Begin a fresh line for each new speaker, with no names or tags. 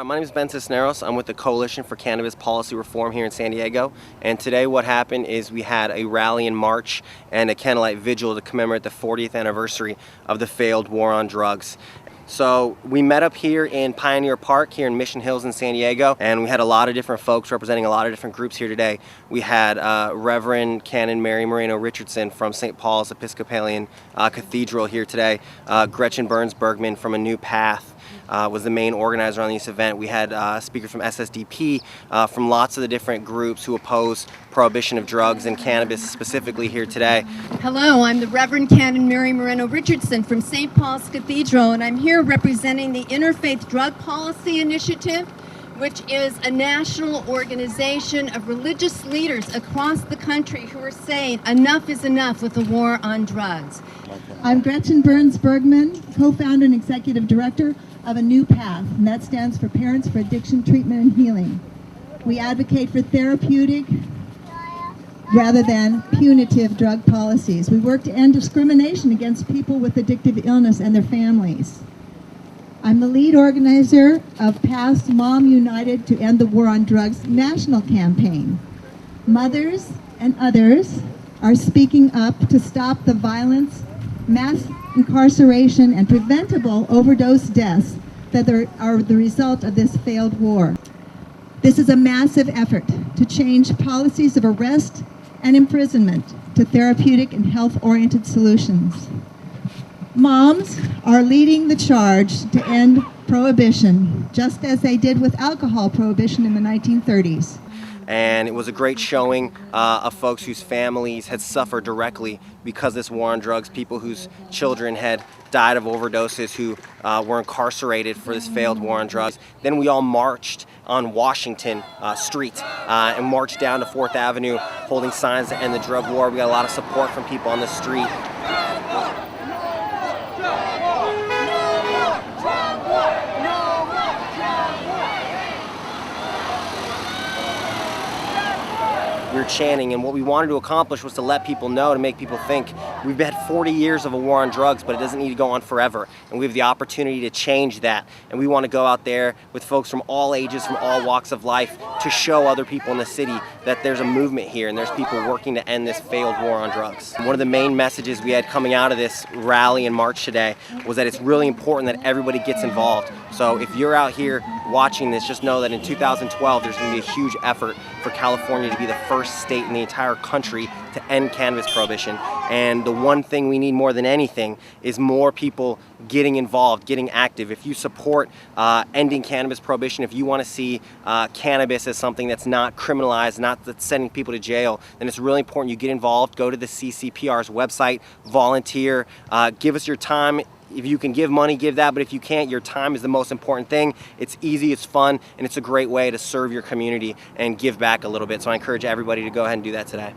My name is Ben Cisneros. I'm with the Coalition for Cannabis Policy Reform here in San Diego. And today what happened is we had a rally and march and a candlelight vigil to commemorate the 40th anniversary of the failed war on drugs. So we met up here in Pioneer Park here in Mission Hills in San Diego, and we had a lot of different folks representing a lot of different groups here today. We had Reverend Canon Mary Moreno Richardson from St. Paul's Episcopalian Cathedral here today. Gretchen Burns Bergman from A New Path was the main organizer on this event. We had speakers from SSDP, from lots of the different groups who oppose prohibition of drugs and cannabis specifically here today.
Hello, I'm the Reverend Canon Mary Moreno Richardson from St. Paul's Cathedral, and I'm here representing the Interfaith Drug Policy Initiative, which is a national organization of religious leaders across the country who are saying enough is enough with the war on drugs.
I'm Gretchen Burns Bergman, co-founder and executive director of A New Path, and that stands for Parents for Addiction Treatment and Healing. We advocate for therapeutic rather than punitive drug policies. We work to end discrimination against people with addictive illness and their families. I'm the lead organizer of PATH's Mom United to End the War on Drugs national campaign. Mothers and others are speaking up to stop the violence, mass incarceration, and preventable overdose deaths that are the result of this failed war. This is a massive effort to change policies of arrest and imprisonment to therapeutic and health-oriented solutions. Moms are leading the charge to end prohibition, just as they did with alcohol prohibition in the 1930s.
And it was a great showing of folks whose families had suffered directly because of this war on drugs, people whose children had died of overdoses, who were incarcerated for this failed war on drugs. Then we all marched on Washington Street and marched down to 4th Avenue holding signs to end the drug war. We got a lot of support from people on the street. We were chanting, and what we wanted to accomplish was to let people know, to make people think we've had 40 years of a war on drugs, but it doesn't need to go on forever, and we have the opportunity to change that. And we want to go out there with folks from all ages, from all walks of life, to show other people in the city that there's a movement here and there's people working to end this failed war on drugs. One of the main messages we had coming out of this rally and march today was that it's really important that everybody gets involved. So if you're out here watching this, just know that in 2012 there's going to be a huge effort for California to be the first state in the entire country to end cannabis prohibition. And the one thing we need more than anything is more people getting involved, getting active. If you support ending cannabis prohibition, if you want to see cannabis as something that's not criminalized, not that's sending people to jail, then it's really important you get involved. Go to the CCPR's website, volunteer, give us your time. If you can give money, give that, but if you can't, your time is the most important thing. It's easy, it's fun, and it's a great way to serve your community and give back a little bit. So I encourage everybody to go ahead and do that today.